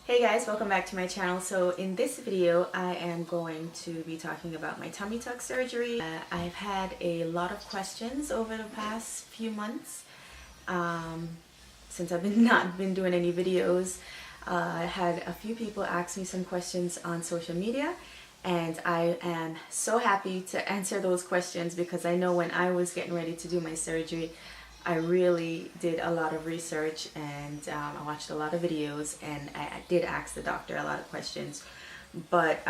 Hey guys, welcome back to my channel. So in this video I am going to be talking about my tummy tuck surgery. I've had a lot of questions over the past few months since I've not been doing any videos. I had a few people ask me some questions on social media, and I am so happy to answer those questions because I know when I was getting ready to do my surgery, I really did a lot of research, and I watched a lot of videos, and I did ask the doctor a lot of questions. But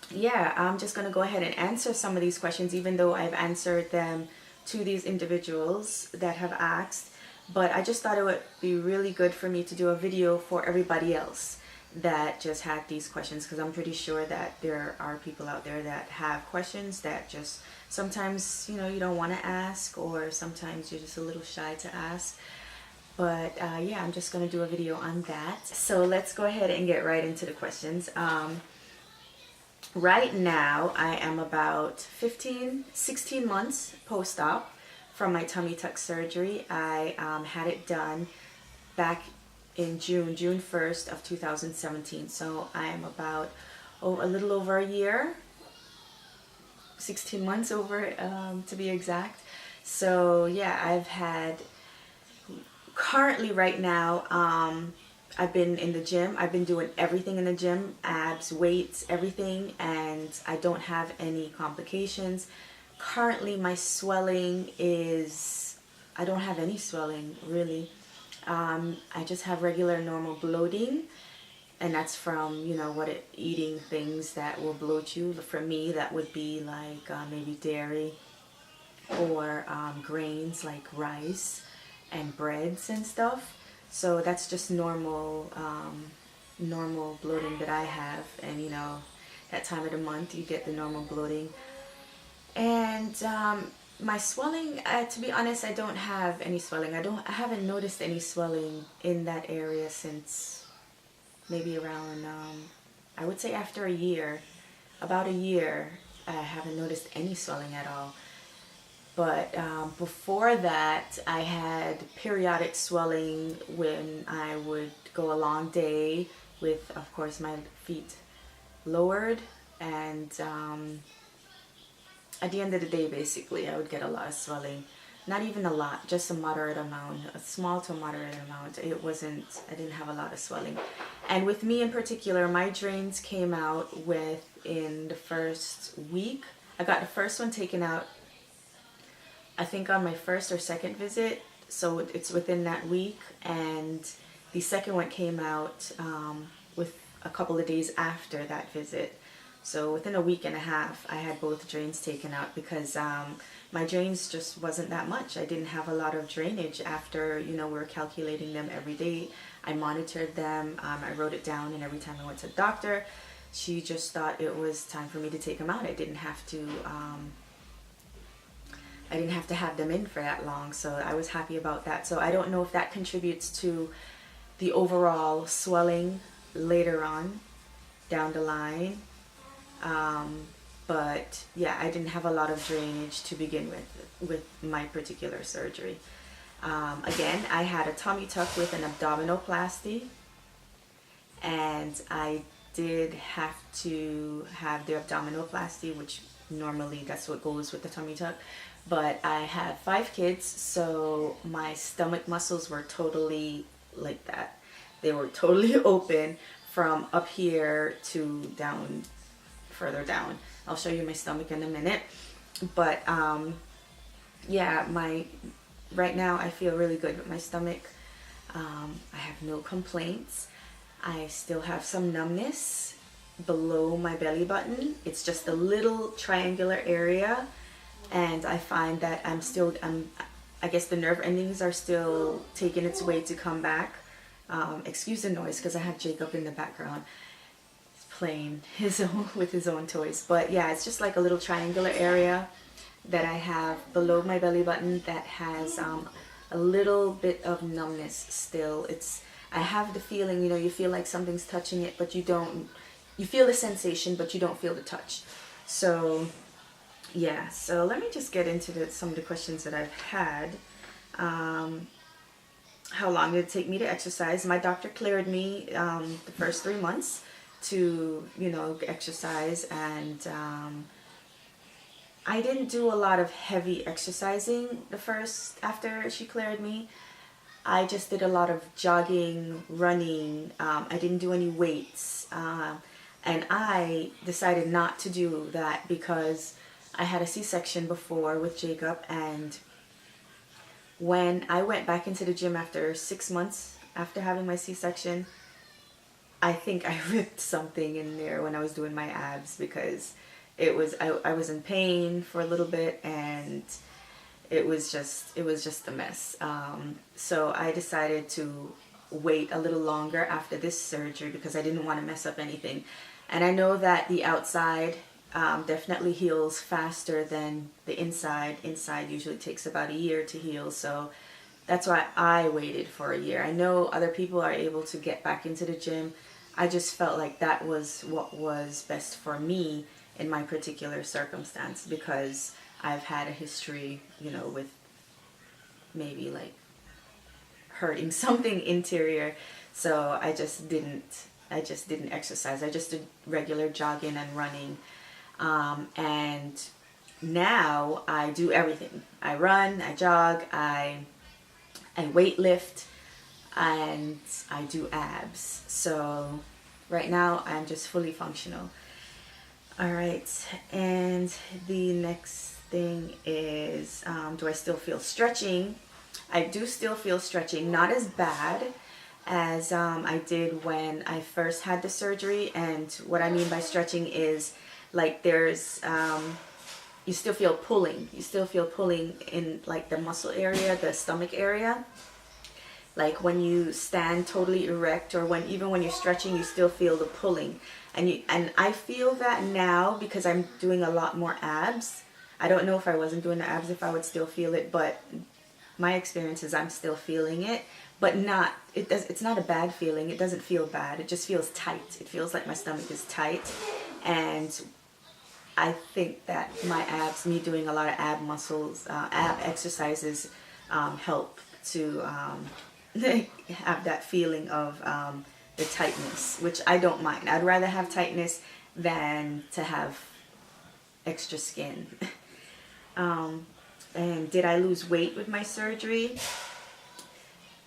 yeah, I'm just going to go ahead and answer some of these questions, even though I've answered them to these individuals that have asked. But I just thought it would be really good for me to do a video for everybody else that just had these questions, because I'm pretty sure that there are people out there that have questions that just sometimes you don't want to ask, or sometimes you're just a little shy to ask. But yeah, I'm just going to do a video on that. So let's go ahead and get right into the questions. Right now I am about 16 months post-op from my tummy tuck surgery. I had it done back in June 1st of 2017. So I am about a little over a year, 16 months over to be exact. So yeah, I've had, currently right now, I've been in the gym. I've been doing everything in the gym, abs, weights, everything, and I don't have any complications. Currently my swelling is, I don't have any swelling really. I just have regular normal bloating, and that's from eating things that will bloat you. For me, that would be like maybe dairy or grains like rice and breads and stuff. So that's just normal normal bloating that I have, and that time of the month you get the normal bloating. And my swelling, to be honest, I don't have any swelling. I haven't noticed any swelling in that area since maybe around I would say after a year, about a year. I haven't noticed any swelling at all. But before that, I had periodic swelling when I would go a long day with, of course, my feet lowered, and at the end of the day, basically, I would get a lot of swelling. Not even a lot, just a moderate amount, a small to moderate amount. I didn't have a lot of swelling. And with me in particular, my drains came out within the first week. I got the first one taken out, I think, on my first or second visit. So it's within that week. And the second one came out with a couple of days after that visit. So within a week and a half, I had both drains taken out, because my drains just wasn't that much. I didn't have a lot of drainage after, we were calculating them every day. I monitored them, I wrote it down, and every time I went to the doctor, she just thought it was time for me to take them out. I didn't have to have them in for that long, so I was happy about that. So I don't know if that contributes to the overall swelling later on down the line. But yeah, I didn't have a lot of drainage to begin with my particular surgery. Again, I had a tummy tuck with an abdominoplasty, and I did have to have the abdominoplasty, which normally that's what goes with the tummy tuck. But I had 5 kids, so my stomach muscles were totally like that. They were totally open from up here to down, further down. I'll show you my stomach in a minute. But yeah, right now I feel really good with my stomach. I have no complaints. I still have some numbness below my belly button. It's just a little triangular area, and I find that I guess the nerve endings are still taking its way to come back. Excuse the noise because I have Jacob in the background playing with his own toys. But yeah, it's just like a little triangular area that I have below my belly button that has a little bit of numbness still. I have the feeling, you feel like something's touching it, but you don't. You feel the sensation, but you don't feel the touch. So yeah, so let me just get into some of the questions that I've had. how long did it take me to exercise? My doctor cleared me the first 3 months to, exercise, and I didn't do a lot of heavy exercising after she cleared me. I just did a lot of jogging, running. I didn't do any weights. And I decided not to do that because I had a C-section before with Jacob, and when I went back into the gym after 6 months after having my C-section, I think I ripped something in there when I was doing my abs, because I was in pain for a little bit, and it was just a mess. So I decided to wait a little longer after this surgery because I didn't want to mess up anything. And I know that the outside definitely heals faster than the inside. Inside usually takes about a year to heal, so that's why I waited for a year. I know other people are able to get back into the gym. I just felt like that was what was best for me in my particular circumstance, because I've had a history, with maybe like hurting something interior. So I just didn't exercise. I just did regular jogging and running. And now I do everything. I run, I jog, I weight lift, and I do abs. So right now I'm just fully functional. All right, and the next thing is, do I still feel stretching? I do still feel stretching, not as bad as I did when I first had the surgery. And what I mean by stretching is like there's, you still feel pulling. You still feel pulling in like the muscle area, the stomach area. Like when you stand totally erect, or even when you're stretching, you still feel the pulling. And I feel that now because I'm doing a lot more abs. I don't know if I wasn't doing the abs if I would still feel it, but my experience is I'm still feeling it, but it's not a bad feeling. It doesn't feel bad. It just feels tight. It feels like my stomach is tight. And I think that my abs, me doing a lot of ab muscles, ab exercises, help to have that feeling of the tightness, which I don't mind. I'd rather have tightness than to have extra skin. And did I lose weight with my surgery?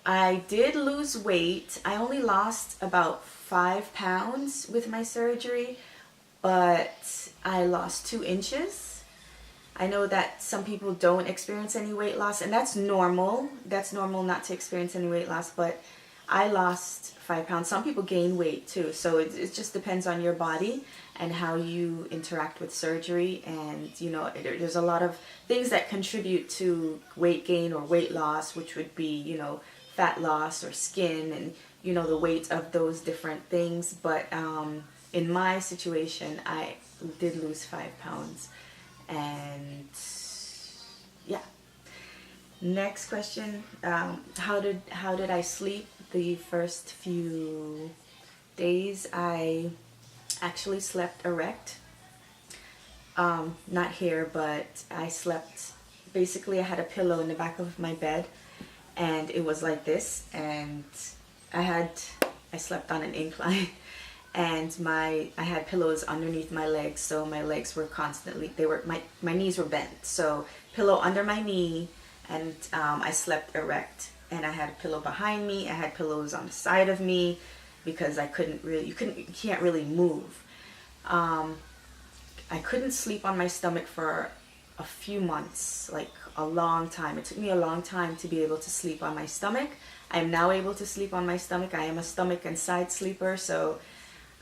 I did lose weight. I only lost about 5 pounds with my surgery, but I lost 2 inches. I know that some people don't experience any weight loss, and that's normal. That's normal not to experience any weight loss, but I lost 5 pounds. Some people gain weight too, so it just depends on your body and how you interact with surgery. And there's a lot of things that contribute to weight gain or weight loss, which would be fat loss or skin, and the weight of those different things. But in my situation, I did lose 5 pounds. And yeah. Next question, how did I sleep the first few days? I actually slept erect. Not here, but I slept, basically I had a pillow in the back of my bed, and it was like this, and I slept on an incline. And I had pillows underneath my legs, so my legs were constantly, my knees were bent. So pillow under my knee, and I slept erect. And I had a pillow behind me. I had pillows on the side of me because you can't really move. I couldn't sleep on my stomach for a few months, like a long time. It took me a long time to be able to sleep on my stomach. I am now able to sleep on my stomach. I am a stomach and side sleeper, so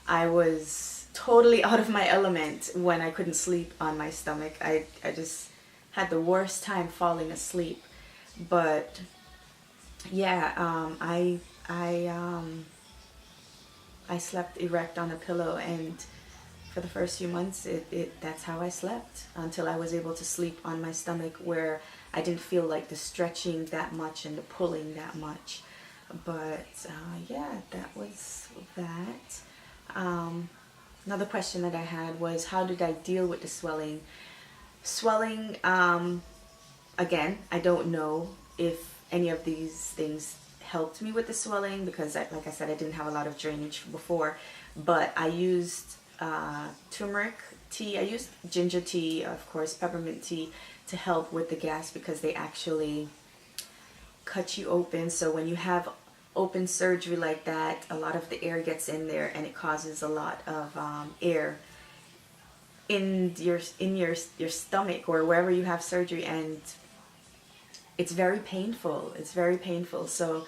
I was totally out of my element when I couldn't sleep on my stomach. I just had the worst time falling asleep. But yeah, I slept erect on a pillow, and for the first few months, that's how I slept until I was able to sleep on my stomach, where I didn't feel like the stretching that much and the pulling that much. But yeah, that was that. Another question that I had was, how did I deal with the swelling? Swelling, again, I don't know if any of these things helped me with the swelling because, like I said, I didn't have a lot of drainage before. But I used turmeric tea. I used ginger tea, of course, peppermint tea to help with the gas because they actually cut you open. So when you have open surgery like that, a lot of the air gets in there and it causes a lot of air in your stomach or wherever you have surgery, and it's very painful. It's very painful. So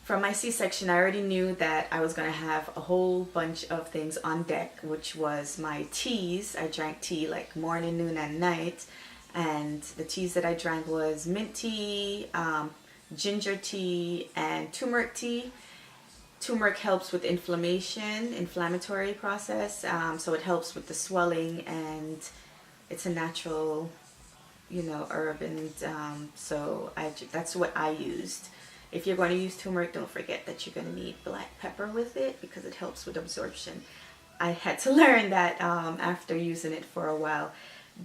from my C-section, I already knew that I was going to have a whole bunch of things on deck, which was my teas. I drank tea like morning, noon, and night. And the teas that I drank was mint tea, ginger tea, and turmeric tea. Turmeric helps with inflammatory process. So it helps with the swelling, and it's a natural, herb. And so that's what I used. If you're going to use turmeric, don't forget that you're going to need black pepper with it because it helps with absorption. I had to learn that after using it for a while.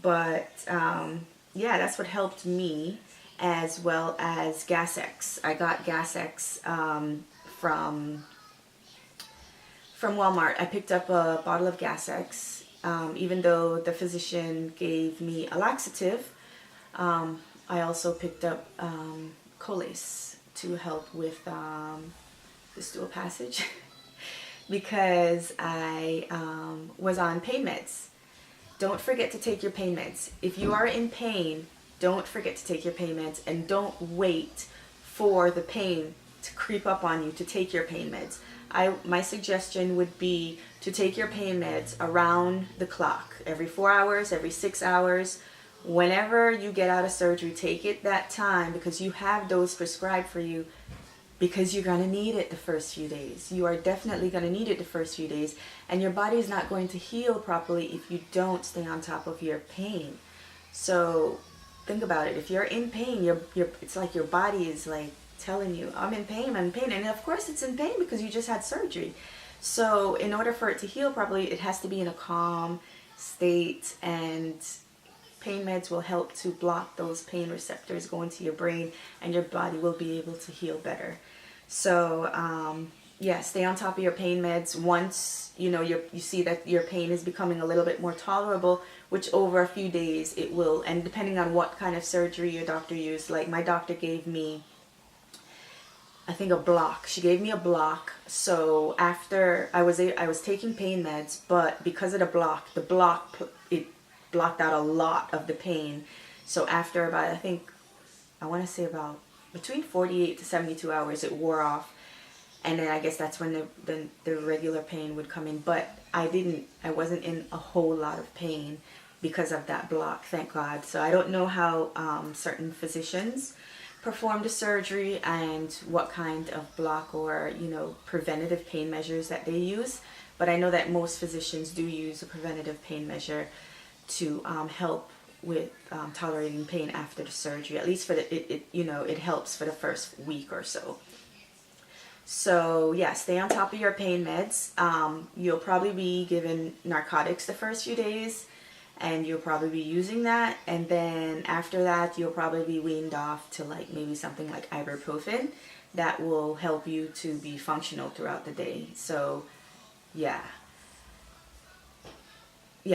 But yeah, that's what helped me, as well as Gas-X. I got Gas-X from Walmart. I picked up a bottle of Gas-X. Even though the physician gave me a laxative, I also picked up Colace to help with the stool passage because I was on pain meds. Don't forget to take your pain meds. If you are in pain, don't forget to take your pain meds, and don't wait for the pain to creep up on you to take your pain meds. My suggestion would be to take your pain meds around the clock, every 4 hours, every 6 hours. Whenever you get out of surgery, take it that time because you have those prescribed for you, because you're going to need it the first few days. You are definitely going to need it the first few days, and your body is not going to heal properly if you don't stay on top of your pain. So think about it. If you're in pain, it's like your body is like telling you, I'm in pain, and of course it's in pain because you just had surgery. So in order for it to heal properly, it has to be in a calm state, and pain meds will help to block those pain receptors going to your brain, and your body will be able to heal better. So yeah, stay on top of your pain meds. Once you see that your pain is becoming a little bit more tolerable, which over a few days it will, and depending on what kind of surgery your doctor used. Like my doctor gave me, I think, a block. She gave me a block. So after I was taking pain meds, but because of the block it blocked out a lot of the pain. So after about, I want to say about between 48 to 72 hours, it wore off. And then I guess that's when the regular pain would come in. But I wasn't in a whole lot of pain because of that block, thank God. So I don't know how certain physicians perform the surgery and what kind of block or preventative pain measures that they use. But I know that most physicians do use a preventative pain measure to help with tolerating pain after the surgery. At least for it helps for the first week or so. So yeah, stay on top of your pain meds. You'll probably be given narcotics the first few days, and you'll probably be using that, and then after that you'll probably be weaned off to like maybe something like ibuprofen that will help you to be functional throughout the day. So yeah,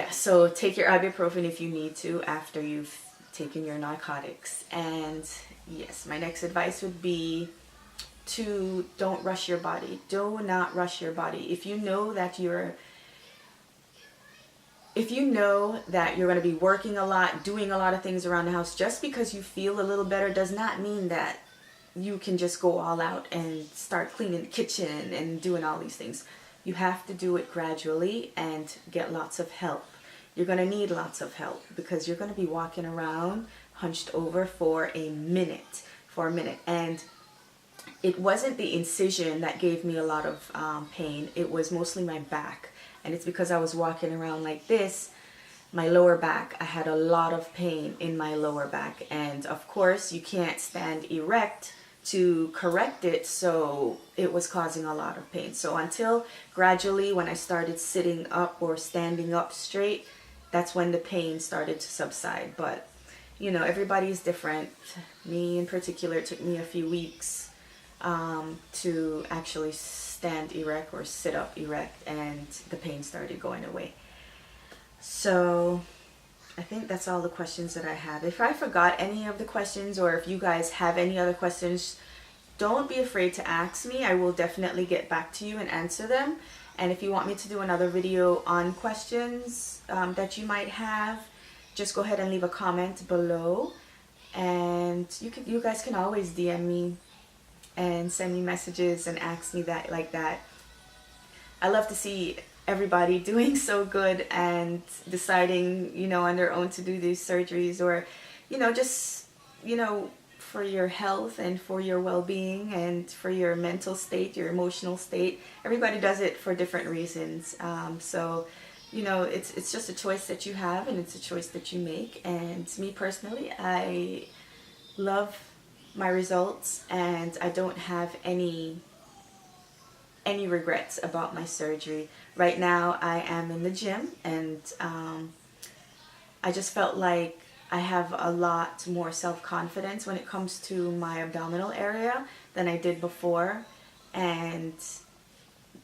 so take your ibuprofen if you need to after you've taken your narcotics. And yes, my next advice would be to don't rush your body. Do not rush your body. If you know that you're going to be working a lot, doing a lot of things around the house, just because you feel a little better does not mean that you can just go all out and start cleaning the kitchen and doing all these things. You have to do it gradually and get lots of help. You're going to need lots of help because you're going to be walking around hunched over for a minute. And it wasn't the incision that gave me a lot of pain. It was mostly my back. And it's because I was walking around like this, my lower back. I had a lot of pain in my lower back. And of course, you can't stand erect to correct it, so it was causing a lot of pain. So until gradually when I started sitting up or standing up straight, that's when the pain started to subside. But everybody's different. Me in particular, it took me a few weeks to actually stand erect or sit up erect, and the pain started going away. So I think that's all the questions that I have. If I forgot any of the questions, or if you guys have any other questions, don't be afraid to ask me. I will definitely get back to you and answer them. And if you want me to do another video on questions that you might have, just go ahead and leave a comment below. And you guys can always DM me and send me messages and ask me that like that. I love to see everybody doing so good and deciding, you know, on their own to do these surgeries, or, you know, just, you know, for your health and for your well-being and for your mental state, your emotional state. Everybody does it for different reasons. So, you know, it's just a choice that you have, and it's a choice that you make. And me personally, I love my results, and I don't have any regrets about my surgery. Right now I am in the gym, and I just felt like I have a lot more self-confidence when it comes to my abdominal area than I did before, and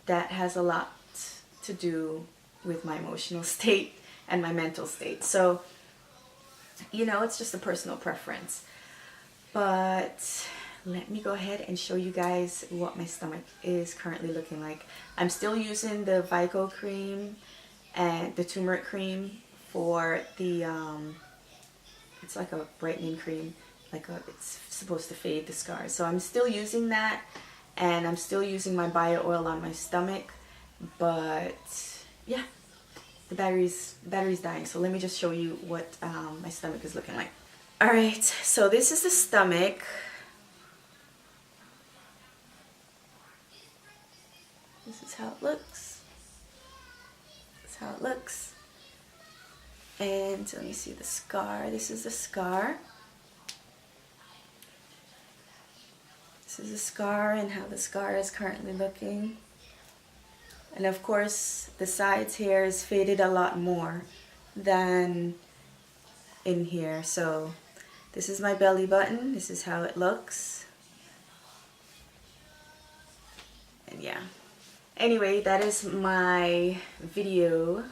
that has a lot to do with my emotional state and my mental state. So, you know, it's just a personal preference. But let me go ahead and show you guys what my stomach is currently looking like. I'm still using the Vico cream and the turmeric cream for the it's like a brightening cream, it's supposed to fade the scars. So I'm still using that, and I'm still using my bio oil on my stomach. But yeah, the battery's dying. So let me just show you what my stomach is looking like. All right, so this is the stomach. This is how it looks. This is how it looks. And let me see the scar. This is the scar. This is the scar and how the scar is currently looking. And of course, the sides here is faded a lot more than in here. So this is my belly button. This is how it looks. And yeah. Anyway, that is my video